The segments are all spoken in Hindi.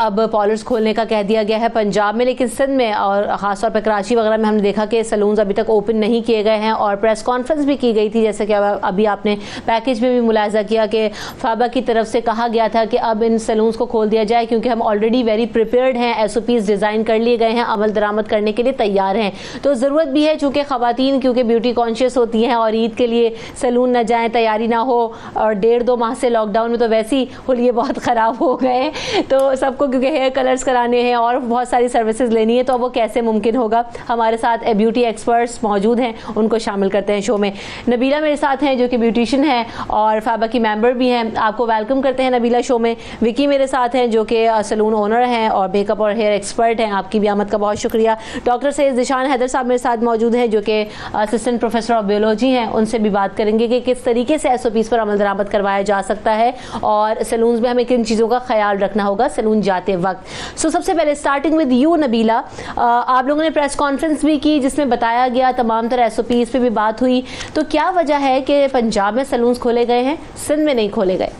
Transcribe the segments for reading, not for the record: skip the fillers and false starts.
अब पॉलर्स खोलने का कह दिया गया है पंजाब में, लेकिन सिंध में और ख़ासतौर पर कराची वगैरह में हमने देखा कि सैलून्स अभी तक ओपन नहीं किए गए हैं और प्रेस कॉन्फ्रेंस भी की गई थी, जैसे कि अभी आपने पैकेज में भी मुलाहिजा किया कि फाबा की तरफ से कहा गया था कि अब इन सैलून्स को खोल दिया जाए क्योंकि हम ऑलरेडी वेरी प्रिपेयर्ड हैं, SOPs डिज़ाइन कर लिए गए हैं, अमल दरामद करने के लिए तैयार हैं। तो ज़रूरत भी है चूँकि ख़वातीन क्योंकि ब्यूटी कॉन्शियस होती हैं और ईद के लिए सैलून न जाएँ, तैयारी ना हो, और 1.5-2 माह से लॉकडाउन में तो वैसे ही हुलिये बहुत ख़राब हो गए, तो सबको क्योंकि हेयर कलर्स कराने हैं और बहुत सारी सर्विसेज लेनी है, तो वो कैसे मुमकिन होगा। हमारे साथ ब्यूटी एक्सपर्ट्स मौजूद हैं, उनको शामिल करते हैं शो में। नबीला मेरे साथ हैं जो कि ब्यूटिशियन है और फाबा की मेंबर भी हैं, आपको वेलकम करते हैं नबीला शो में। विकी मेरे साथ हैं जो कि सैलून ओनर हैं और मेकअप और हेयर एक्सपर्ट हैं, आपकी भी आमद का बहुत शुक्रिया। डॉक्टर सैयद ज़ीशान हैदर साहब मेरे साथ मौजूद हैं जो कि असिस्टेंट प्रोफेसर ऑफ बायोलॉजी हैं, उनसे भी बात करेंगे कि किस तरीके से SOPs पर अमल दरामद करवाया जा सकता है और सैलून्स में हमें किन चीज़ों का ख्याल रखना होगा सैलून जाते वक्त। सो सबसे पहले स्टार्टिंग विद यू नबीला, आप लोगों ने प्रेस कॉन्फ्रेंस भी की जिसमें बताया गया, तमाम तरह SOPs पे भी बात हुई, तो क्या वजह है कि पंजाब में सैलून्स खोले गए हैं, सिंध में नहीं खोले गए?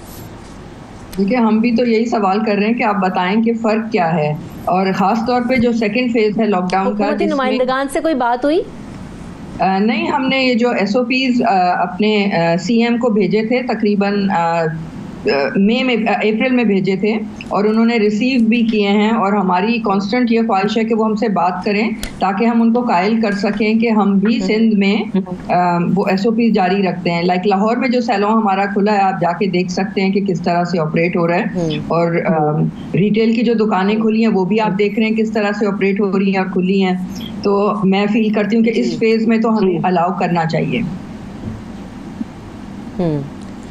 देखिए, हम भी तो यही सवाल कर रहे हैं कि आप बताएं कि फ़र्क क्या है, और ख़ास तौर पे जो सेकंड फेज़ है लॉकडाउन का, नुमाइंदगान से कोई बात हुई? नहीं, हमने ये जो SOPs अपने CM को भेजे थे तकरीबन अप्रैल में भेजे थे और उन्होंने रिसीव भी किए हैं, और हमारी कांस्टेंट ये ख्वाहिश है कि वो हमसे बात करें ताकि हम उनको कायल कर सकें कि हम भी सिंध में वो SOPs जारी रखते हैं। लाइक लाहौर में जो सैलून हमारा खुला है, आप जाके देख सकते हैं कि किस तरह से ऑपरेट हो रहा है, और रिटेल की जो दुकानें खुली हैं वो भी आप देख रहे हैं किस तरह से ऑपरेट हो रही हैं और खुली हैं। तो मैं फील करती हूँ कि इस फेज़ में तो हमें अलाउ करना चाहिए।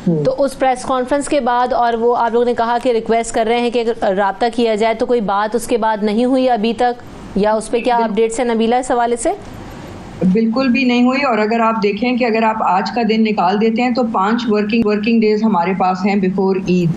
तो उस प्रेस कॉन्फ्रेंस के बाद और वो आप लोगों ने कहा कि रिक्वेस्ट कर रहे हैं कि राब्ता किया जाए, तो कोई बात उसके बाद नहीं हुई अभी तक, या उस पर क्या अपडेट्स है नबीला इस हवाले से? बिल्कुल भी नहीं हुई, और अगर आप देखें कि अगर आप आज का दिन निकाल देते हैं तो 5 वर्किंग डेज हमारे पास हैं बिफोर ईद,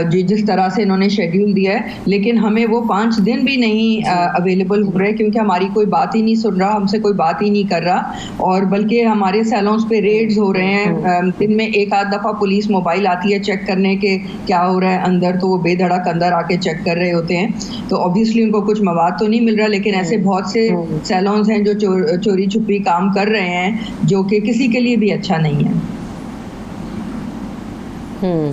जिस तरह से इन्होंने शेड्यूल दिया है, लेकिन हमें वो 5 दिन भी नहीं अवेलेबल हो रहे क्योंकि हमारी कोई बात ही नहीं सुन रहा, हमसे कोई बात ही नहीं कर रहा, और बल्कि हमारे सैलून्स पे रेड्स हो रहे हैं। दिन में एक आध दफ़ा पुलिस मोबाइल आती है चेक करने के क्या हो रहा है अंदर, तो वो बेधड़क अंदर आके चेक कर रहे होते हैं। तो ऑब्वियसली उनको कुछ मवाद तो नहीं मिल रहा, लेकिन ऐसे बहुत से सैलून्स हैं जो चोरी छुपी काम कर रहे हैं, जो कि किसी के लिए भी अच्छा नहीं है।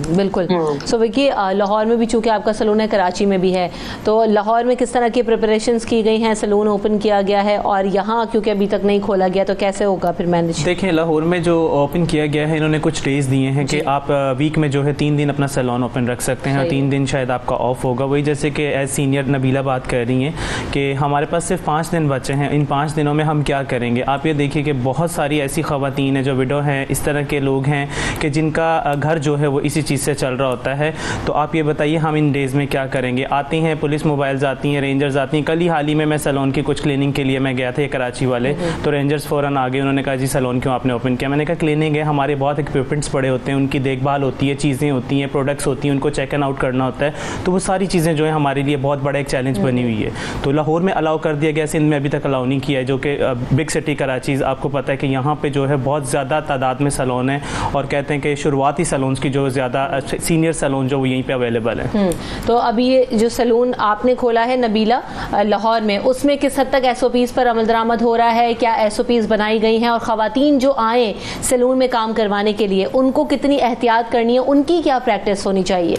बिल्कुल। सो विकी, लाहौर में भी चूँकि आपका सैलून है, कराची में भी है, तो लाहौर में किस तरह की प्रिपरेशंस की गई हैं? सैलून ओपन किया गया है और यहाँ क्योंकि अभी तक नहीं खोला गया, तो कैसे होगा फिर मैनेज? देखिए, लाहौर में जो ओपन किया गया है, इन्होंने कुछ डेज दिए हैं कि आप वीक में जो है 3 दिन अपना सैलून ओपन रख सकते हैं और 3 दिन शायद आपका ऑफ होगा। वही जैसे कि एज सीनियर नबीला बात कर रही हैं कि हमारे पास सिर्फ 5 दिन बचे हैं, इन 5 दिनों में हम क्या करेंगे? आप ये देखिए कि बहुत सारी ऐसी ख़वातीन हैं जो विडो हैं, इस तरह के लोग हैं कि जिनका घर जो है वो इसी चीज़ से चल होता है। तो आप ये बताइए हम इन डेज़ में क्या करेंगे? आती हैं पुलिस मोबाइल्स आती हैं, रेंजर्स आती हैं। कल ही हाल ही में मैं सैलून की कुछ क्लीनिंग के लिए मैं गया था कराची वाले, तो रेंजर्स फ़ौरन आ गए, उन्होंने कहा जी सैलून क्यों आपने ओपन किया? मैंने कहा क्लीनिंग है, हमारे बहुत इक्विपमेंट्स पड़े होते हैं, उनकी देखभाल होती है, चीज़ें होती हैं, प्रोडक्ट्स होती हैं, उनको चेक एंड आउट करना होता है, तो वो सारी चीज़ें जो है हमारे लिए बहुत बड़ा एक चैलेंज बनी हुई है। तो लाहौर में अलाउ कर दिया गया, सिंध में अभी तक अलाउ नहीं किया है, जो कि बिग सिटी कराची, आपको पता है कि यहाँ पर जो है बहुत ज़्यादा तादाद में सैलून है, और कहते हैं कि शुरुआती सैलून्स की जो ज़्यादा सीनियर सैलून जो यहीं पे अवेलेबल है। तो अभी ये जो सैलून आपने खोला है नबीला लाहौर में, उसमें किस हद तक SOPs पर अमल दरामद हो रहा है? क्या SOPs बनाई गई हैं? और ख़वातीन जो आए सैलून में काम करवाने के लिए, उनको कितनी एहतियात करनी है, उनकी क्या प्रैक्टिस होनी चाहिए?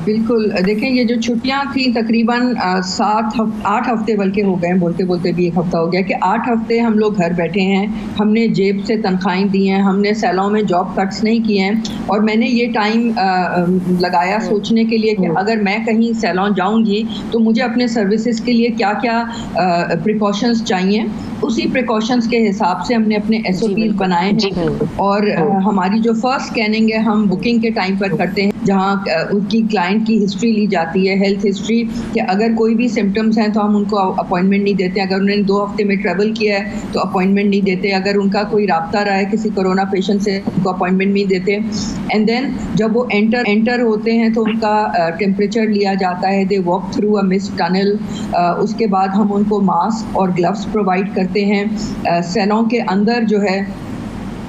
बिल्कुल, देखें, ये जो छुट्टियां थी तकरीबन 8 हफ्ते बल्कि हो गए, बोलते बोलते भी 1 हफ्ता हो गया, कि 8 हफ्ते हम लोग घर बैठे हैं, हमने जेब से तनख्वाहें दी हैं, हमने सैलून में जॉब कट्स नहीं किए हैं, और मैंने ये टाइम लगाया सोचने के लिए कि अगर मैं कहीं सैलून जाऊंगी तो मुझे अपने सर्विसेज के लिए क्या क्या प्रिकॉशंस चाहिए, उसी प्रिकॉशंस के हिसाब से हमने अपने SOPs बनाए हैं। और हमारी जो फर्स्ट स्कैनिंग है हम बुकिंग के टाइम पर करते हैं, जहाँ उनकी क्लाइंट की हिस्ट्री ली जाती है, हेल्थ हिस्ट्री, कि अगर कोई भी सिम्टम्स हैं तो हम उनको अपॉइंटमेंट नहीं देते, अगर उन्होंने 2 हफ्ते में ट्रैवल किया है तो अपॉइंटमेंट नहीं देते, अगर उनका कोई राब्ता रहा है किसी कोरोना पेशेंट से उनको अपॉइंटमेंट नहीं देते। एंड देन जब वो एंटर होते हैं तो उनका टेम्परेचर लिया जाता है, they walk through a mist tunnel, उसके बाद हम उनको मास्क और ग्लव्स प्रोवाइड करते हैं। सैलून के अंदर जो है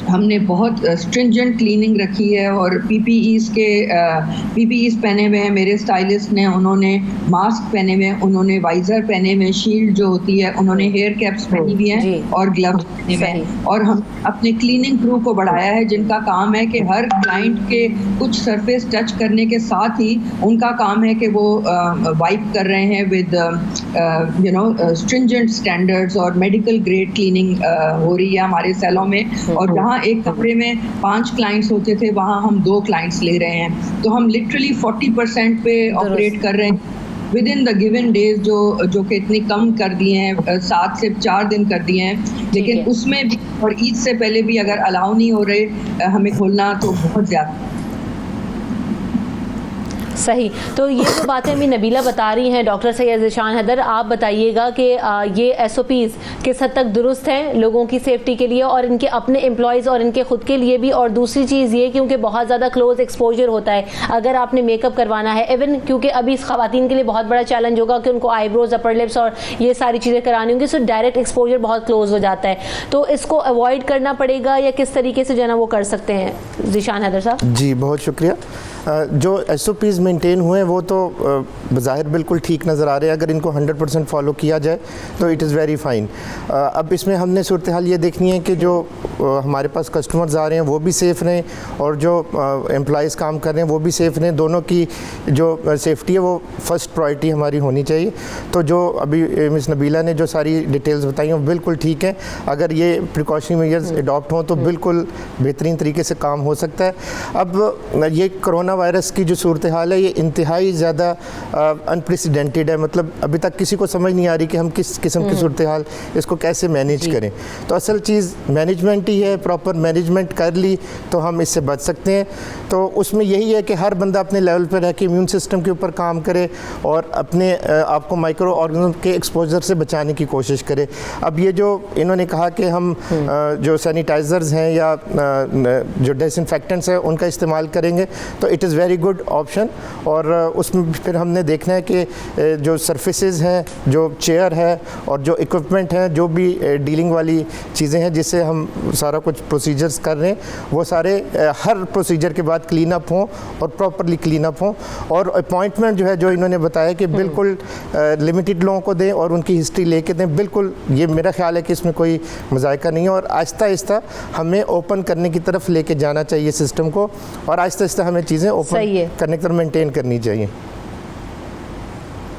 हमने बहुत स्ट्रिंजेंट क्लीनिंग रखी है और पीपीईज पहने हुए हैं मेरे स्टाइलिस्ट ने, उन्होंने मास्क पहने हुए हैं, उन्होंने वाइजर पहने हुए, शील्ड जो होती है, उन्होंने हेयर कैप्स पहनी हुई हैं और ग्लव्स पहने हुए हैं। और हम अपने क्लीनिंग क्रू को बढ़ाया है जिनका काम है कि हर क्लाइंट के कुछ सरफेस टच करने के साथ ही उनका काम है कि वो वाइप कर रहे हैं विद स्ट्रिंजेंट स्टैंडर्ड्स और मेडिकल ग्रेड क्लीनिंग हो रही है हमारे सैलों में। और जहाँ एक कमरे में 5 क्लाइंट्स होते थे वहाँ हम 2 क्लाइंट्स ले रहे हैं, तो हम लिटरली 40% पे ऑपरेट कर रहे हैं with in the given days, जो कि इतनी कम कर दिए हैं, 7 से 4 दिन कर दिए हैं। लेकिन उसमें भी और ईद से पहले भी अगर अलाउ नहीं हो रहे हमें खोलना तो बहुत ज़्यादा सही। तो ये जो बातें अभी नबीला बता रही हैं डॉक्टर सैयद ज़ीशान हैदर, आप बताइएगा कि ये SOPs किस हद तक दुरुस्त हैं लोगों की सेफ्टी के लिए और इनके अपने एम्प्लॉयज़ और इनके खुद के लिए भी। और दूसरी चीज़ ये क्योंकि बहुत ज़्यादा क्लोज एक्सपोजर होता है, अगर आपने मेकअप करवाना है, इवन क्योंकि अभी इस ख़वातीन के लिए बहुत बड़ा चैलेंज होगा कि उनको आईब्रोज, अपर लिप्स और ये सारी चीज़ें करानी होंगी, सो डायरेक्ट एक्सपोजर बहुत क्लोज हो जाता है, तो इसको अवॉइड करना पड़ेगा या किस तरीके से जो है ना वो कर सकते हैं ज़ीशान हैदर साहब? जी बहुत शुक्रिया। जो SOPs मेंटेन हुए हैं वो तो बज़ाहिर बिल्कुल ठीक नज़र आ रहे हैं, अगर इनको 100% फॉलो किया जाए तो इट इज़ वेरी फाइन। अब इसमें हमने सूरत हाल ये देखनी है कि जो हमारे पास कस्टमर्स आ रहे हैं वो भी सेफ़ रहें और जो एम्प्लॉइज़ काम कर रहे हैं वो भी सेफ़ रहें, दोनों की जो सेफ्टी है वो फ़र्स्ट प्रायोरिटी हमारी होनी चाहिए। तो जो अभी मिस नबीला ने जो सारी डिटेल्स बताई हैं वो बिल्कुल ठीक है, अगर ये प्रिकॉशनरी मेजर्स अडॉप्ट हों तो बिल्कुल बेहतरीन तरीके से काम हो सकता है। अब ये कोरोना वायरस की जो सूरत हाल है ये इंतहाई ज़्यादा अनप्रेसिडेंटेड है, मतलब अभी तक किसी को समझ नहीं आ रही कि हम किस किस्म की सूरत हाल इसको कैसे मैनेज करें। तो असल चीज़ मैनेजमेंट ही है, प्रॉपर मैनेजमेंट कर ली तो हम इससे बच सकते हैं। तो उसमें यही है कि हर बंदा अपने लेवल पर रह के इम्यून सिस्टम के ऊपर काम करे और अपने आपको माइक्रो ऑर्गेनिज्म के एक्सपोजर से बचाने की कोशिश करे। अब ये जो इन्होंने कहा कि हम जो सैनिटाइज़र्स हैं या जो डिसइंफेक्टेंट्स हैं उनका इस्तेमाल करेंगे तो it is very good option. और उसमें फिर हमने देखना है कि जो सर्फिसेज हैं, जो चेयर है और जो इक्विपमेंट हैं, जो भी डीलिंग वाली चीज़ें हैं जिससे हम सारा कुछ प्रोसीजर्स कर रहे हैं, वो सारे हर प्रोसीजर के बाद क्लीन अप हों और प्रॉपरली क्लीन अप हों। और अपॉइंटमेंट जो है जो इन्होंने बताया कि बिल्कुल लिमिटेड लोगों को दें और उनकी हिस्ट्री लेके दें, बिल्कुल ये मेरा ख्याल है कि इसमें कोई मज़ायका नहीं है। और आहिस्ता आहिस्ता हमें ओपन करने की तरफ लेके जाना चाहिए सिस्टम को और आहिस्ता आहिस्ता हमें चीज़ें ओपन करने की तरफ मेंटेन करनी चाहिए।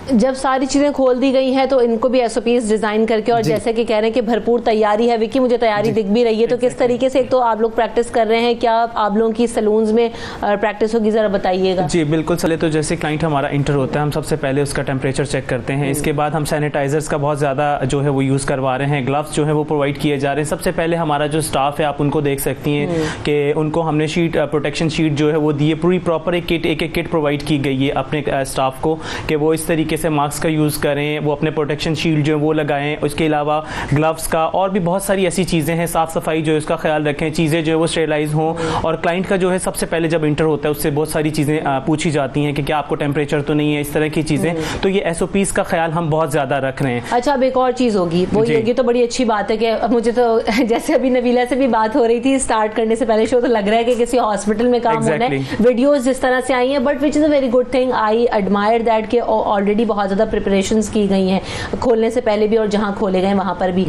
जब सारी चीज़ें खोल दी गई हैं तो इनको भी SOPs डिज़ाइन करके और जैसे कि कह रहे हैं कि भरपूर तैयारी है, विकी मुझे तैयारी दिख भी रही है, तो किस तरीके से एक तो आप लोग प्रैक्टिस कर रहे हैं, क्या आप लोगों की सलून्स में प्रैक्टिस होगी, ज़रा बताइएगा। जी बिल्कुल चले। तो जैसे क्लाइंट हमारा इंटर होता है हम सबसे पहले उसका टेम्परेचर चेक करते हैं, इसके बाद हम सैनिटाइजर्स का बहुत ज़्यादा जो है वो यूज़ करवा रहे हैं, ग्लव्स जो है वो प्रोवाइड किए जा रहे हैं। सबसे पहले हमारा जो स्टाफ है आप उनको देख सकती हैं कि उनको हमने शीट प्रोटेक्शन शीट जो है वो दी है, पूरी प्रॉपर एक किट प्रोवाइड की गई है अपने स्टाफ को कि वो इस तरीके से मास्क का यूज़ करें, वो अपने प्रोटेक्शन शील्ड जो है वो लगाएं, उसके अलावा ग्लव्स का और भी बहुत सारी ऐसी चीज़ें हैं, साफ़ सफाई जो है उसका ख्याल रखें, चीज़ें जो है वो स्टेरिलाइज हों। और क्लाइंट का जो है सबसे पहले जब इंटर होता है उससे बहुत सारी चीज़ें पूछी जाती हैं कि क्या आपको टेम्परेचर तो नहीं है, इस तरह की चीज़ें। तो ये SOPs का ख्याल हम बहुत ज़्यादा रख रहे हैं। अच्छा, अब एक और चीज़ होगी, वो ये तो बड़ी अच्छी बात है कि मुझे तो जैसे अभी नबीला से भी बात हो रही थी स्टार्ट करने से पहले शो, तो लग रहा है कि किसी हॉस्पिटल में काम होना है, वीडियोज़ जिस तरह से आई हैं, but which is a very good thing, I admire that कि ऑलरेडी बहुत ज़्यादा प्रिपरेशंस की गई हैं खोलने से पहले भी और जहां खोले गए वहां पर भी।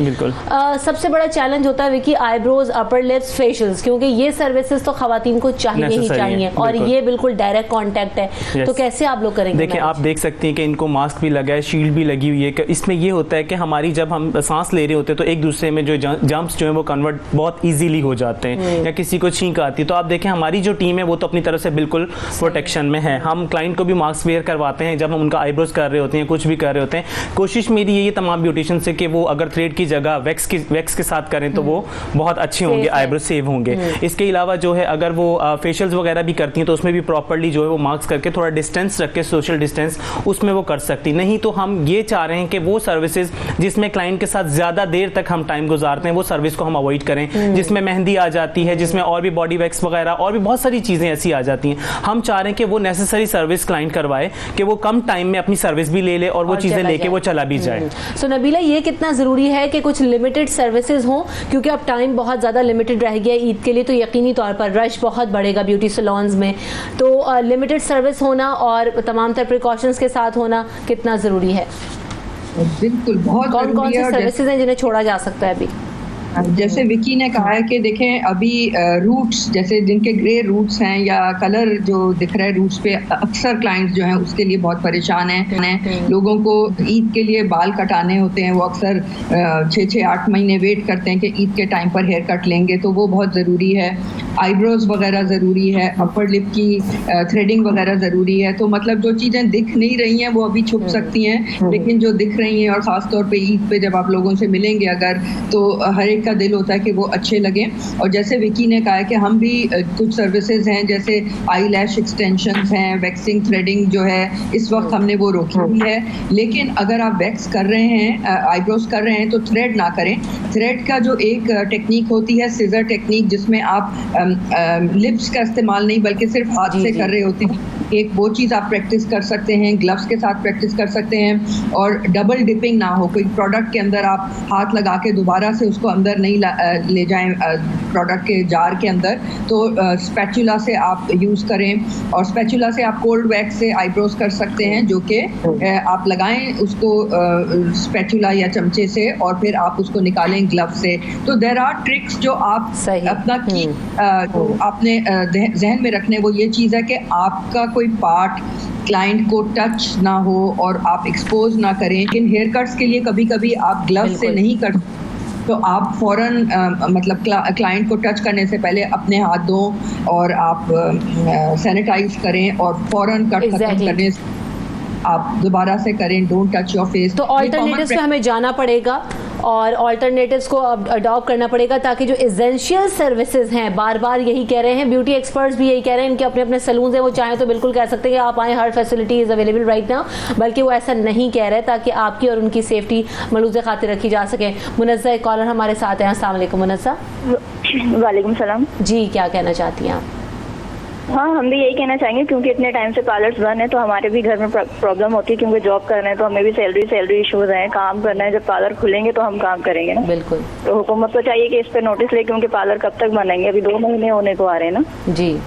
सबसे बड़ा चैलेंज होता है Vicky eyebrows, upper lips, facials, क्योंकि ये सर्विसेज तो खवातीन को चाहिए ही चाहिए और ये बिल्कुल डायरेक्ट कांटेक्ट है। तो कैसे आप लोग करेंगे? देखिए आप देख सकते हैं कि इनको मास्क भी लगा है, शील्ड भी लगी हुई है। इसमें ये होता है कि हमारी जब हम सांस ले रहे होते हैं तो एक दूसरे में जो जम्प्स जो है वो कन्वर्ट बहुत ईजीली हो जाते हैं या किसी को छींक आती है। तो आप देखें हमारी जो टीम है वो तो अपनी तरफ से बिल्कुल प्रोटेक्शन में है। हम क्लाइंट को भी मास्क वेयर करवाते हैं जब हम उनका आईब्रोज कर रहे होते हैं, कुछ भी कर रहे होते हैं। कोशिश मेरी यही तमाम ब्यूटिशियन से कि वो अगर थ्रेड की जगह वैक्स के साथ करें तो वो बहुत अच्छे होंगे, आईब्रो सेव होंगे। इसके अलावा जो है अगर वो फेशियल्स वगैरह भी करती हैं तो उसमें भी प्रॉपर्ली जो है वो मास्क करके थोड़ा डिस्टेंस रख के, सोशल डिस्टेंस, उसमें वो कर सकती। नहीं तो हम ये चाह रहे हैं कि वो सर्विसेज जिसमें क्लाइंट के साथ ज्यादा देर तक हम टाइम गुजारते हैं वो सर्विस को हम अवॉइड करें, जिसमें मेहंदी आ जाती है, जिसमें और भी बॉडी वैक्स वगैरह और भी बहुत सारी चीजें ऐसी आ जाती हैं। हम चाह रहे हैं कि वो नेसेसरी सर्विस क्लाइंट करवाए कि वो कम टाइम में अपनी सर्विस सर्विस भी ले ले और वो चीज़ें लेके वो चला भी जाए। सो नबीला, ये कितना ज़रूरी है कि कुछ लिमिटेड सर्विसेज हों, क्योंकि अब टाइम बहुत ज़्यादा लिमिटेड रह गया ईद के लिए, तो यकीनी तौर पर रश बहुत बढ़ेगा ब्यूटी सैलून्स में, तो लिमिटेड सर्विस होना और तमाम तरह प्रिकॉशंस के साथ होना कितना ज़रूरी है? बिल्कुल, बहुत कौन कौन सी सर्विसेज हैं जिन्हें छोड़ा जा सकता है अभी? जैसे विकी ने कहा है कि देखें अभी रूट्स, जैसे जिनके ग्रे रूट्स हैं या कलर जो दिख रहा है रूट्स पे, अक्सर क्लाइंट्स जो हैं उसके लिए बहुत परेशान हैं। लोगों को ईद के लिए बाल कटाने होते हैं, वो अक्सर 6-8 महीने वेट करते हैं कि ईद के टाइम पर हेयर कट लेंगे, तो वो बहुत ज़रूरी है। आईब्रोज वगैरह ज़रूरी है, अपर लिप की थ्रेडिंग वगैरह ज़रूरी है। तो मतलब जो चीज़ें दिख नहीं रही हैं वो अभी छुप सकती हैं, लेकिन जो दिख रही हैं, और ख़ास तौर पे ईद पे जब आप लोगों से मिलेंगे अगर, तो हर एक का दिल होता है कि वो अच्छे लगे। और जैसे विकी ने कहा है कि हम भी कुछ सर्विसेज हैं, जैसे आई लैश एक्सटेंशंस हैं, वैक्सिंग, थ्रेडिंग जो है इस वक्त हमने वो रोकी हुई है। लेकिन अगर आप वैक्स कर रहे हैं, आईब्रोज कर रहे हैं, तो थ्रेड ना करें। थ्रेड का जो एक टेक्निक होती है सिजर टेक्निक, जिसमें आप लिप्स का इस्तेमाल नहीं बल्कि सिर्फ हाथ से कर रहे होते हैं, एक वो चीज़ आप प्रैक्टिस कर सकते हैं, ग्लव्स के साथ प्रैक्टिस कर सकते हैं। और डबल डिपिंग ना हो, कोई प्रोडक्ट के अंदर आप हाथ लगा के दोबारा से उसको अंदर नहीं ले जाएं प्रोडक्ट के जार के अंदर, तो स्पैचुला से आप यूज़ करें। और स्पैचुला से आप कोल्ड वैक्स से आईब्रोज कर सकते हैं, जो कि आप लगाएं उसको स्पैचुला या चमचे से, और फिर आप उसको निकालें ग्लव से। तो देयर आर ट्रिक्स जो आप अपना की आपने जहन में रखने, वो ये चीज़ है कि आपका कोई पार्ट क्लाइंट को टच ना हो और आप एक्सपोज ना करें। लेकिन हेयर कट्स के लिए कभी कभी आप ग्लव से नहीं कर, तो आप फ़ौरन मतलब क्लाइंट को टच करने से पहले अपने हाथ धों और आप सैनिटाइज करें, और फ़ौरन कट खत्म करने से आप दोबारा से करें। Don't touch your face. तो ऑल्टरनेटिव्स पे हमें जाना पड़ेगा और ऑल्टरनेटिव्स को अब अडॉप्ट करना पड़ेगा, ताकि जो एसेंशियल सर्विसेज हैं, बार बार यही कह रहे हैं, ब्यूटी एक्सपर्ट्स भी यही कह रहे हैं, इनके अपने अपने सैलून्स हैं, वो चाहें तो बिल्कुल कह सकते हैं कि आप आएँ, हर facility is available right now, बल्कि वो ऐसा नहीं कह रहे, ताकि आपकी और उनकी सेफ्टी मलूज़ खातिर रखी जा सके। मुनज़्ज़ा एक कॉलर हमारे साथ हैं। अस्सलाम वालेकुम मुनज़्ज़ा। वालेकुम सलाम जी, क्या कहना चाहती हैं आप? हाँ, हम भी यही कहना चाहेंगे, क्योंकि इतने टाइम से पार्लर्स बंद है तो हमारे भी घर में प्रॉब्लम होती है, क्योंकि जॉब कर रहे हैं तो हमें भी सैलरी इश्यूज हैं, काम करना है। जब पार्लर खुलेंगे तो हम काम करेंगे ना। बिल्कुल। तो हुकूमत को चाहिए कि इस पे नोटिस ले, क्योंकि पार्लर कब तक बनेंगे, अभी 2 महीने होने को आ रहे हैं ना। जी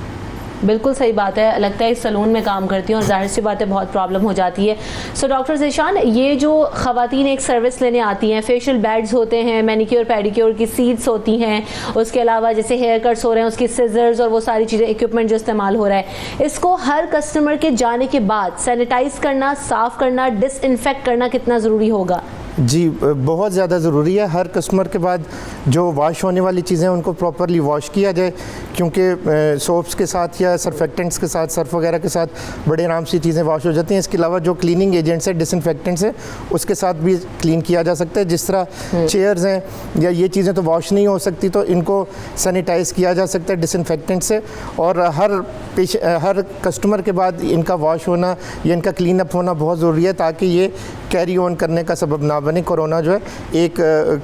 बिल्कुल सही बात है। लगता है इस सलून में काम करती हैं और जाहिर सी बात है बहुत प्रॉब्लम हो जाती है। सो डॉक्टर ज़ीशान, ये जो ख़वातीन एक सर्विस लेने आती हैं, फेशियल बेड्स होते हैं, मैनिक्योर पेडिक्योर की सीट्स होती हैं, उसके अलावा जैसे हेयर कट्स हो रहे हैं, उसकी सिजर्स और वो सारी चीज़ें, इक्विपमेंट जो इस्तेमाल हो रहा है, इसको हर कस्टमर के जाने के बाद सैनिटाइज करना, साफ़ करना, डिसइंफेक्ट करना कितना ज़रूरी होगा? जी, बहुत ज़्यादा ज़रूरी है। हर कस्टमर के बाद जो वॉश होने वाली चीज़ें उनको प्रॉपरली वॉश किया जाए, क्योंकि सोप्स के साथ या सर्फेक्टेंट्स के साथ, सर्फ वगैरह के साथ बड़े आराम से चीज़ें वॉश हो जाती हैं। इसके अलावा जो क्लीनिंग एजेंट्स हैं, डिसइंफेक्टेंट्स हैं, उसके साथ भी क्लीन किया जा सकता है। जिस तरह चेयर्स हैं या ये चीज़ें तो वॉश नहीं हो सकती, तो इनको सैनिटाइज़ किया जा सकता है डिसइंफेक्टेंट से। और हर कस्टमर के बाद इनका वॉश होना या इनका क्लीन अप होना बहुत ज़रूरी है, ताकि ये कैरी ऑन करने का सबब ना बने, कोरोना जो है, एक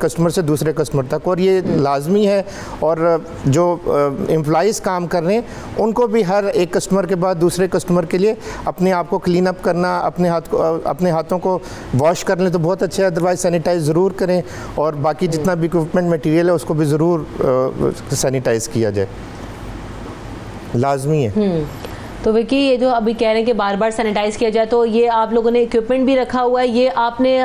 कस्टमर से दूसरे कस्टमर तक। और ये लाजमी है। और जो एम्प्लॉइज़ काम कर रहे हैं उनको भी हर एक कस्टमर के बाद दूसरे कस्टमर के लिए अपने आप को क्लीन अप करना, अपने हाथों को वॉश कर लें तो बहुत अच्छा है। अदरवाइज़ सैनिटाइज़ ज़रूर करें, और बाकी जितना भी इक्विपमेंट मटेरियल है उसको भी ज़रूर सैनिटाइज़ किया जाए, लाजमी है। तो विकी, ये जो अभी कह रहे हैं कि बार बार सैनिटाइज किया जाए, तो ये आप लोगों ने इक्विपमेंट भी रखा हुआ है, ये आपने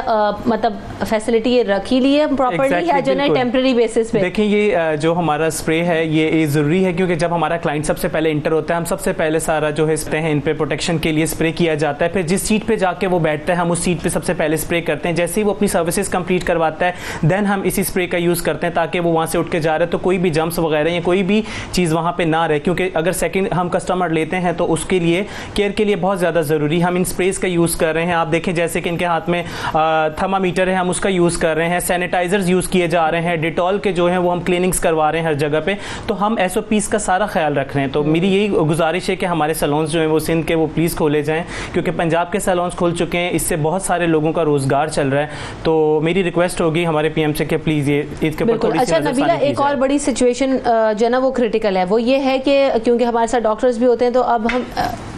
मतलब फैसिलिटी ये रखी ली है प्रॉपर्ली या जो है टेम्परेरी बेसिस पे? देखिए, ये जो हमारा स्प्रे है ये ज़रूरी है, क्योंकि जब हमारा क्लाइंट सबसे पहले इंटर होता है, हम सबसे पहले सारा जो है स्प्रे है इन पे प्रोटेक्शन के लिए स्प्रे किया जाता है। फिर जिस सीट पे जाके वो बैठता है, हम उस सीट पे सबसे पहले स्प्रे करते हैं। जैसे ही वो अपनी सर्विसेज कंप्लीट करवाता है, देन हम इसी स्प्रे का यूज़ करते हैं, ताकि वो वहाँ से उठ के जा रहे हैं तो कोई भी जम्स वगैरह या कोई भी चीज़ वहाँ पर ना रहे। क्योंकि अगर सेकेंड हम कस्टमर लेते हैं तो उसके लिए केयर के लिए बहुत ज़्यादा ज़रूरी हम इन स्प्रेस का यूज़ कर रहे हैं। आप देखें जैसे कि इनके हाथ में थर्मामीटर है, हम उसका यूज़ कर रहे हैं, सैनिटाइजर्स यूज़ किए जा रहे हैं, डिटॉल के जो हैं वो हम क्लीनिंग्स करवा रहे हैं हर जगह पे। तो हम SOPs का सारा ख्याल रख रहे हैं। तो मेरी यही गुजारिश है कि हमारे सैलून्स जो हैं वो सिंध के वो प्लीज़ खोले जाएँ, क्योंकि पंजाब के सैलून्स खुल चुके हैं, इससे बहुत सारे लोगों का रोज़गार चल रहा है। तो मेरी रिक्वेस्ट होगी हमारे PM से कि प्लीज़ ये इसके ऊपर थोड़ी सी अच्छा नबीला, एक और बड़ी सिचुएशन जो है ना वो क्रिटिकल है, वो ये है कि क्योंकि हमारे साथ डॉक्टर्स भी होते हैं, तो अब हम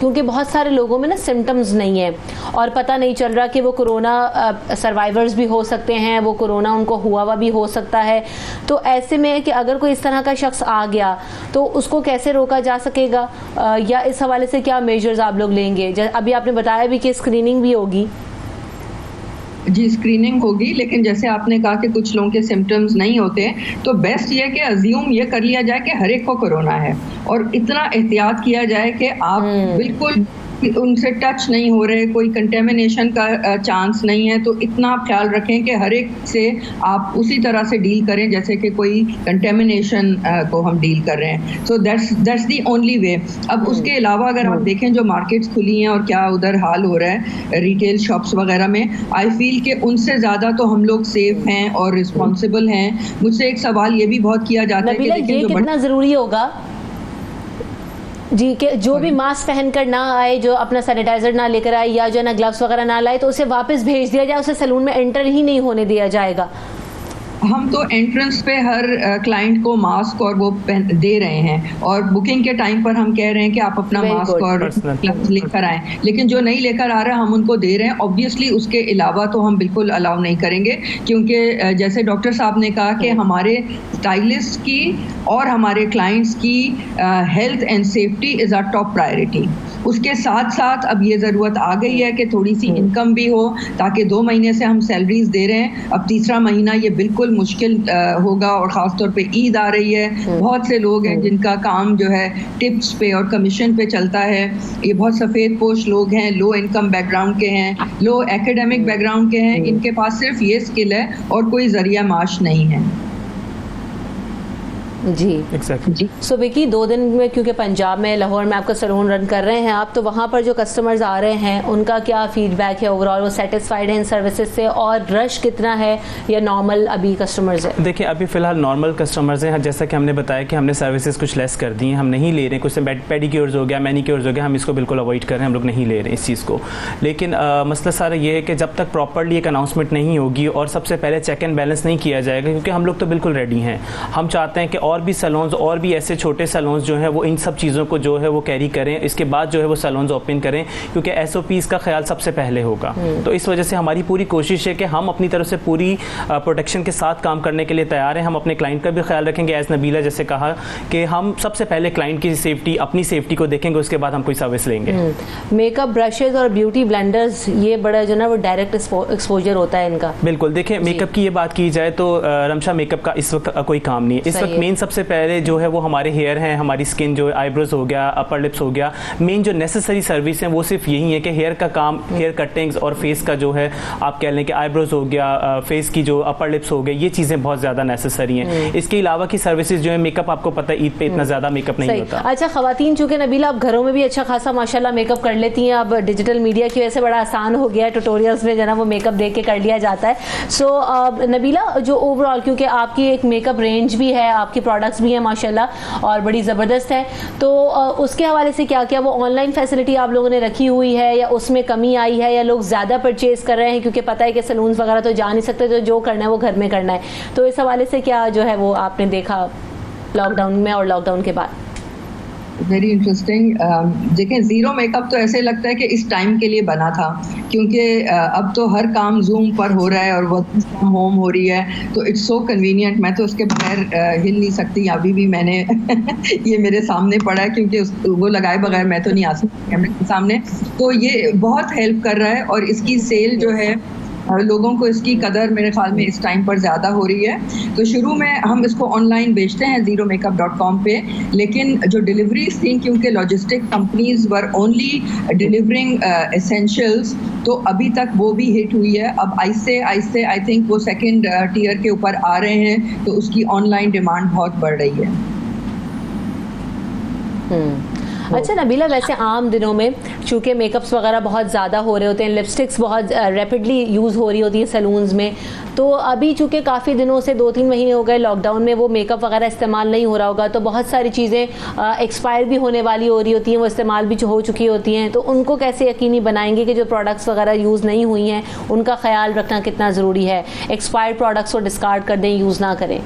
क्योंकि बहुत सारे लोगों में ना सिम्टम्स नहीं है और पता नहीं चल रहा कि वो कोरोना सर्वाइवर्स भी हो सकते हैं, वो कोरोना उनको हुआ भी हो सकता है। तो ऐसे में कि अगर कोई इस तरह का शख्स आ गया तो उसको कैसे रोका जा सकेगा, या इस हवाले से क्या मेजर्स आप लोग लेंगे? अभी आपने बताया भी कि स्क्रीनिंग भी होगी। जी, स्क्रीनिंग होगी, लेकिन जैसे आपने कहा कि कुछ लोगों के सिम्टम्स नहीं होते, तो बेस्ट ये कि अज्यूम ये कर लिया जाए कि हर एक को कोरोना है और इतना एहतियात किया जाए कि आप बिल्कुल उनसे टच नहीं हो रहे, कोई कंटेमिनेशन का चांस नहीं है। तो इतना आप ख्याल रखें कि हर एक से आप उसी तरह से डील करें जैसे कि कोई कंटेमिनेशन को हम डील कर रहे हैं। So that's the only way. अब उसके अलावा अगर आप देखें जो मार्केट्स खुली हैं और क्या उधर हाल हो रहा है रिटेल शॉप्स वगैरह में, आई फील कि उनसे ज़्यादा तो हम लोग सेफ हैं और रिस्पॉन्सिबल हैं। मुझसे एक सवाल ये भी बहुत किया जाता है कि ये कितना ज़रूरी होगा जी कि जो भी मास्क पहन कर ना आए, जो अपना सैनिटाइजर ना लेकर आए या जो ना ग्लव्स वगैरह ना लाए, तो उसे वापस भेज दिया जाए, उसे सैलून में एंटर ही नहीं होने दिया जाएगा। हम तो एंट्रेंस पे हर क्लाइंट को मास्क और वो दे रहे हैं और बुकिंग के टाइम पर हम कह रहे हैं कि आप अपना मास्क और ग्लव्स लेकर आएं, लेकिन जो नहीं लेकर आ रहा है हम उनको दे रहे हैं। ऑब्वियसली उसके अलावा तो हम बिल्कुल अलाउ नहीं करेंगे, क्योंकि जैसे डॉक्टर साहब ने कहा कि हमारे स्टाइलिस्ट की और हमारे क्लाइंट्स की health and safety is our top priority. उसके साथ साथ अब ये ज़रूरत आ गई है कि थोड़ी सी इनकम भी हो, ताकि 2 महीने से हम सैलरीज दे रहे हैं, अब तीसरा महीना ये बिल्कुल मुश्किल होगा और ख़ास तौर पे ईद आ रही है। बहुत से लोग हैं जिनका काम जो है टिप्स पे और कमीशन पे चलता है। ये बहुत सफ़ेद पोश लोग हैं, लो इनकम बैकग्राउंड के हैं, लो एकेडमिक बैकग्राउंड के हैं, इनके पास सिर्फ ये स्किल है और कोई ज़रिया माश नहीं है। जी exactly. सो विकी, 2 दिन में क्योंकि पंजाब में लाहौर में आपका सैलून रन कर रहे हैं आप, तो वहाँ पर जो कस्टमर्स आ रहे हैं उनका क्या फीडबैक है ओवरऑल? वो सेटिस्फाइड हैं इन सर्विसेज से और रश कितना है या नॉर्मल अभी कस्टमर्स है? देखिए अभी फ़िलहाल नॉर्मल कस्टमर्स हैं। जैसा कि हमने बताया कि हमने सर्विसेज कुछ लेस कर दी हैं, हम नहीं ले रहे हैं। कुछ पेडिक्योर्स हो गया, मैनिक्योर्स हो गया, हम इसको बिल्कुल अवॉइड कर रहे हैं, हम लोग नहीं ले रहे हैं इस चीज़ को। लेकिन मसला सारा ये है कि जब तक प्रॉपरली एक अनाउंसमेंट नहीं होगी और सबसे पहले चेक एंड बैलेंस नहीं किया जाएगा, क्योंकि हम लोग तो बिल्कुल रेडी हैं। हम चाहते हैं कि और भी सैलून्स और भी ऐसे छोटे सैलून्स जो हैं वो इन सब चीज़ों को जो है वो कैरी करें, इसके बाद जो है वो सैलून्स ओपन करें, क्योंकि SOPs का ख्याल सबसे पहले होगा। तो इस वजह से हमारी पूरी कोशिश है कि हम अपनी तरफ से पूरी प्रोटेक्शन के साथ काम करने के लिए तैयार हैं। हम अपने क्लाइंट का भी ख्याल रखेंगे, एज नबीला जैसे कहा कि हम सबसे पहले क्लाइंट की सेफ्टी, अपनी सेफ्टी को देखेंगे, उसके बाद हम कोई सर्विस लेंगे। मेकअप ब्रशेज और ब्यूटी ब्लेंडर्स, ये बड़ा जो ना वो डायरेक्ट एक्सपोजर होता है इनका। बिल्कुल, देखिए मेकअप की ये बात की जाए तो रमशा मेकअप का इस वक्त कोई काम नहीं है। इस वक्त मेन सबसे पहले जो है वो हमारे हेयर हैं, हमारी स्किन जो आईब्रोज हो गया, अपर लिप्स हो गया। मेन जो नेसेसरी सर्विस हैं वो सिर्फ यही है कि हेयर का काम, हेयर कटिंग्स और फेस का जो है आप कह लें कि आईब्रोज हो गया, फेस की जो अपर लिप्स हो गए, ये चीज़ें बहुत ज़्यादा नेसेसरी हैं। इसके अलावा की सर्विसेज जो है, मेकअप आपको पता है ईद पे इतना ज़्यादा मेकअप नहीं होता। अच्छा, खवातीन चूँकि नबीला आप घरों में भी अच्छा खासा माशाल्लाह मेकअप कर लेती हैं, अब डिजिटल मीडिया की वजह से बड़ा आसान हो गया है, ट्यूटोरियल्स में जो ना वो मेकअप देख के कर लिया जाता है। सो नबीला, जो ओवरऑल क्योंकि आपकी एक मेकअप रेंज भी है, आपकी प्रोडक्ट्स भी हैं माशाल्लाह और बड़ी ज़बरदस्त है, तो उसके हवाले से क्या क्या वो ऑनलाइन फैसिलिटी आप लोगों ने रखी हुई है या उसमें कमी आई है, या लोग ज़्यादा परचेज कर रहे हैं क्योंकि पता है कि सैलून्स वगैरह तो जा नहीं सकते, तो जो करना है वो घर में करना है? तो इस हवाले से क्या जो है वो आपने देखा लॉकडाउन में और लॉकडाउन के बाद? Very interesting. देखें, ज़ीरो मेकअप तो ऐसे लगता है कि इस टाइम के लिए बना था, क्योंकि अब तो हर काम जूम पर हो रहा है और वर्क फ्रॉम होम हो रही है, तो इट्स सो कन्वीनियंट। मैं तो उसके बगैर हिल नहीं सकती, अभी भी मैंने ये मेरे सामने पड़ा है, क्योंकि वो लगाए बगैर मैं तो नहीं आ सकती कैमरे के सामने। तो ये बहुत हेल्प कर रहा है और इसकी सेल जो है लोगों को इसकी कदर मेरे ख्याल में इस टाइम पर ज़्यादा हो रही है। तो शुरू में हम इसको ऑनलाइन बेचते हैं zeromakeup.com पे, लेकिन जो डिलीवरीज थी, क्योंकि logistic companies were only delivering essentials, तो अभी तक वो भी हिट हुई है। अब आहिस्ते आहिस्ते आई थिंक वो सेकेंड टीयर के ऊपर आ रहे हैं, तो उसकी ऑनलाइन डिमांड बहुत बढ़ रही है। अच्छा नबीला, वैसे आम दिनों में चूँकि मेकअप्स वगैरह बहुत ज़्यादा हो रहे होते हैं, लिपस्टिक्स बहुत रैपिडली यूज़ हो रही होती है सैलून्स में, तो अभी चूँकि काफ़ी दिनों से 2-3 महीने हो गए लॉकडाउन में, वो मेकअप वगैरह इस्तेमाल नहीं हो रहा होगा, तो बहुत सारी चीज़ें एक्सपायर भी होने वाली हो रही होती हैं, वो इस्तेमाल भी हो चुकी होती हैं, तो उनको कैसे यकीनी बनाएंगे कि जो प्रोडक्ट्स वगैरह यूज़ नहीं हुई हैं उनका ख्याल रखना कितना ज़रूरी है? एक्सपायर्ड प्रोडक्ट्स को डिस्कार्ड कर दें, यूज़ ना करें?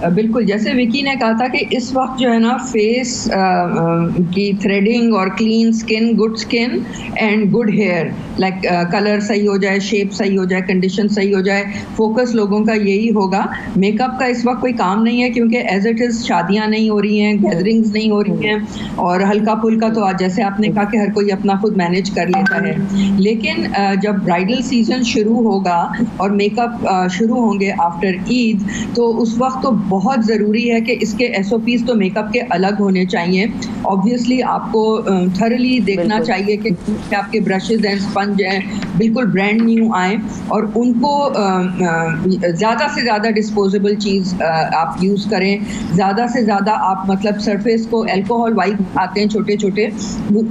बिल्कुल, जैसे विकी ने कहा था कि इस वक्त जो है ना फेस की थ्रेडिंग और clean skin, good skin and good hair, like colour सही हो जाए, शेप सही हो जाए, कंडीशन सही हो जाए, फोकस लोगों का यही होगा। मेकअप का इस वक्त कोई काम नहीं है क्योंकि एज इट इज़ शादियां नहीं हो रही हैं, गैदरिंग्स नहीं हो रही हैं और हल्का फुल्का तो आज जैसे आपने कहा कि हर कोई अपना खुद मैनेज कर लेता है। लेकिन जब ब्राइडल सीजन शुरू होगा और मेकअप शुरू होंगे आफ्टर ईद, तो उस वक्त तो बहुत ज़रूरी है कि इसके SOPs तो मेकअप के अलग होने चाहिए। ऑब्वियसली आपको थरली देखना चाहिए कि आपके ब्रशेज हैं, स्पंज हैं, बिल्कुल ब्रांड न्यू आए और उनको ज़्यादा से ज़्यादा डिस्पोजेबल चीज़ आप यूज़ करें। ज़्यादा से ज़्यादा आप मतलब सरफेस को अल्कोहल वाइप आते हैं छोटे छोटे,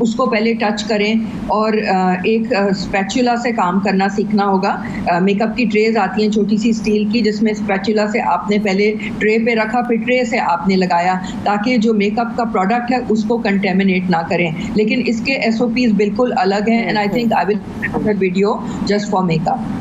उसको पहले टच करें और एक स्पैचुला से काम करना सीखना होगा। मेकअप की ट्रेज आती हैं छोटी सी स्टील की, जिसमें स्पैचुला से आपने पहले ट्रे पे रखा, फिर ट्रे से आपने लगाया ताकि जो मेकअप का प्रोडक्ट है उसको कंटेमिनेट ना करें। लेकिन इसके SOPs बिल्कुल अलग हैं and I think I will video just for makeup.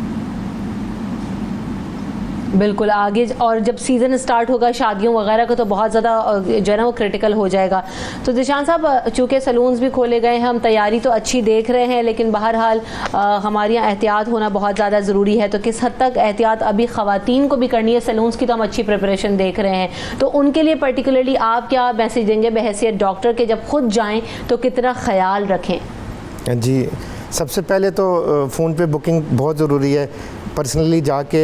बिल्कुल, आगे और जब सीज़न स्टार्ट होगा शादियों वगैरह का तो बहुत ज़्यादा जो है ना वो क्रिटिकल हो जाएगा। तो ज़ीशान साहब, चूँकि सलून्स भी खोले गए हैं, हम तैयारी तो अच्छी देख रहे हैं, लेकिन बहरहाल हमारे यहाँ एहतियात होना बहुत ज़्यादा ज़रूरी है। तो किस हद तक एहतियात अभी ख़वातीन को भी करनी है? सलून्स की तो हम अच्छी प्रिपरेशन देख रहे हैं, तो उनके लिए पर्टिकुलरली आप क्या मैसेज देंगे बहैसियत डॉक्टर के, जब खुद जाएँ तो कितना ख्याल रखें? जी, सबसे पहले तो फ़ोन पे बुकिंग बहुत ज़रूरी है। पर्सनली जाके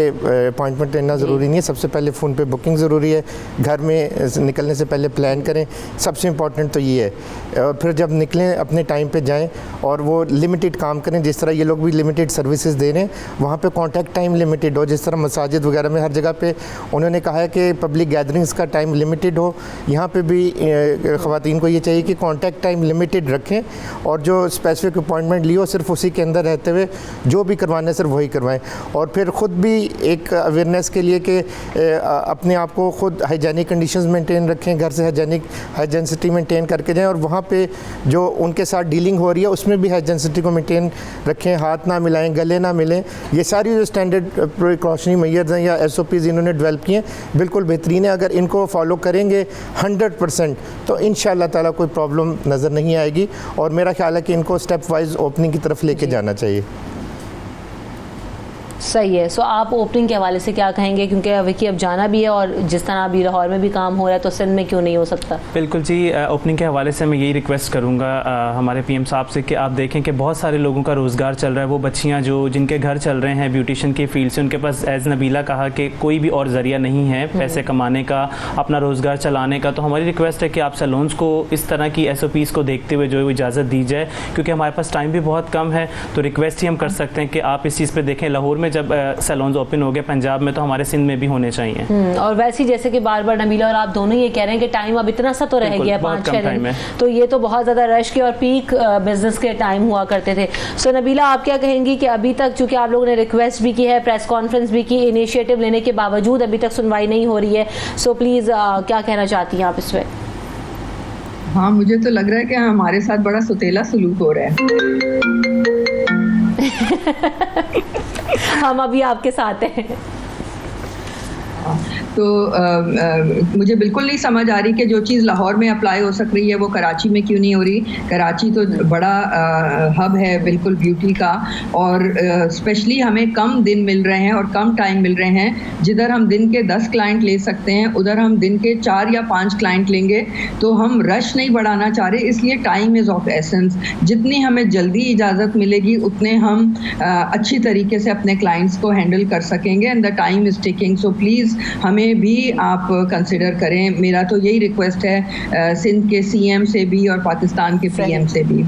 अपॉइंटमेंट लेना ज़रूरी नहीं है, सबसे पहले फ़ोन पे बुकिंग ज़रूरी है। घर में निकलने से पहले प्लान करें, सबसे इम्पॉर्टेंट तो ये है। और फिर जब निकलें अपने टाइम पे जाएं और वो लिमिटेड काम करें, जिस तरह ये लोग भी लिमिटेड सर्विसेज दे रहे हैं, वहाँ पे कॉन्टैक्ट टाइम लिमिटेड हो। जिस तरह मसाजिद वगैरह में हर जगह पे उन्होंने कहा है कि पब्लिक गैदरिंग्स का टाइम लिमिटेड हो, यहाँ पे भी ख़वातीन को ये चाहिए कि कॉन्टैक्ट टाइम लिमिटेड रखें और जो स्पेसिफिक अपॉइंटमेंट ली हो सिर्फ उसी के अंदर रहते हुए जो भी करवाना है सिर्फ वही करवाएं। और फिर ख़ुद भी एक अवेयरनेस के लिए कि अपने आप को ख़ुद हाइजेनिक कंडीशंस मेंटेन रखें, घर से हाइजेनिसिटी मेंटेन करके जाएं और वहाँ पे जो उनके साथ डीलिंग हो रही है उसमें भी हाइजेनिसिटी को मेंटेन रखें, हाथ ना मिलाएं, गले ना मिलें। ये सारी जो स्टैंडर्ड प्रिकॉशनरी मेजर्स हैं या SOPs इन्होंने डेवलप किए हैं बिल्कुल बेहतरीन है। अगर इनको फॉलो करेंगे 100% तो इंशाअल्लाह ताला कोई प्रॉब्लम नज़र नहीं आएगी और मेरा ख्याल है कि इनको स्टेप वाइज ओपनिंग की तरफ लेके जाना चाहिए। सही है। सो आप ओपनिंग के हवाले से क्या कहेंगे, क्योंकि विकी अब जाना भी है और जिस तरह अभी लाहौर में भी काम हो रहा है तो सिंध में क्यों नहीं हो सकता? बिल्कुल जी, ओपनिंग के हवाले से मैं यही रिक्वेस्ट करूँगा हमारे PM साहब से कि आप देखें कि बहुत सारे लोगों का रोज़गार चल रहा है। वो बच्चियाँ जो जिनके घर चल रहे हैं ब्यूटिशन की फील्ड से, उनके पास एज़ नबीला कहा कि कोई भी और ज़रिया नहीं है पैसे कमाने का, अपना रोज़गार चलाने का। तो हमारी रिक्वेस्ट है कि आप सैलून्स को इस तरह की SOPs को देखते हुए जो इजाज़त दी जाए, क्योंकि हमारे पास टाइम भी बहुत कम है। तो रिक्वेस्ट ही हम कर सकते हैं कि आप इस चीज़ पर देखें। लाहौर में जब सैलून ओपन हो गए, पंजाब में तो हमारे सिंध में भी होने चाहिए। और वैसे जैसे कि बार बार नबीला और आप दोनों ये कह रहे हैं कि टाइम अब इतना सा तो रह गया 5-6 दिन, तो ये तो बहुत ज़्यादा रश के और पीक बिजनेस के टाइम हुआ करते थे। सो नबीला, आप क्या कहेंगी कि अभी तक चूँकि आप लोगों ने रिक्वेस्ट भी की है, प्रेस कॉन्फ्रेंस भी की, इनिशिएटिव लेने के बावजूद अभी तक सुनवाई नहीं हो रही है, सो प्लीज़ क्या कहना चाहती हैं आप इस पर? हाँ, मुझे तो लग रहा है कि हमारे साथ बड़ा सुतेला सलूक हो रहा है। हम अभी आपके साथ हैं। तो मुझे बिल्कुल नहीं समझ आ रही कि जो चीज़ लाहौर में अप्लाई हो सक रही है वो कराची में क्यों नहीं हो रही। कराची तो बड़ा हब है बिल्कुल ब्यूटी का, और स्पेशली हमें कम दिन मिल रहे हैं और कम टाइम मिल रहे हैं। जिधर हम दिन के 10 क्लाइंट ले सकते हैं उधर हम दिन के 4 या 5 क्लाइंट लेंगे। तो हम रश नहीं बढ़ाना चाह रहे, इसलिए टाइम इज़ ऑफ एसेंस। जितनी हमें जल्दी इजाज़त मिलेगी उतने हम अच्छी तरीके से अपने क्लाइंट्स को हैंडल कर सकेंगे and the time is taking. So please हमें भी आप कंसिडर करें। मेरा तो यही रिक्वेस्ट है सिंध के CM से भी और पाकिस्तान के PM से भी।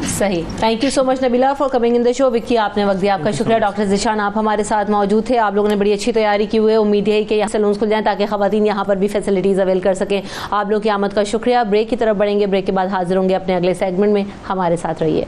सही। Thank you so much Nabila for coming in the show. Vicky, आपने वक्त दिया, आपका शुक्रिया। डॉक्टर ज़ीशान, आप हमारे साथ मौजूद थे। आप लोगों ने बड़ी अच्छी तैयारी की हुई है। उम्मीद है कि यहाँ सैलून्स खुल जाएं ताकि ख़वातीन यहाँ पर भी फैसिलिटीज़ अवेल कर सकें। आप लोग की आमद का शुक्रिया। ब्रेक की तरफ बढ़ेंगे, ब्रेक के बाद हाजिर होंगे अपने अगले सेगमेंट में। हमारे साथ रहिए।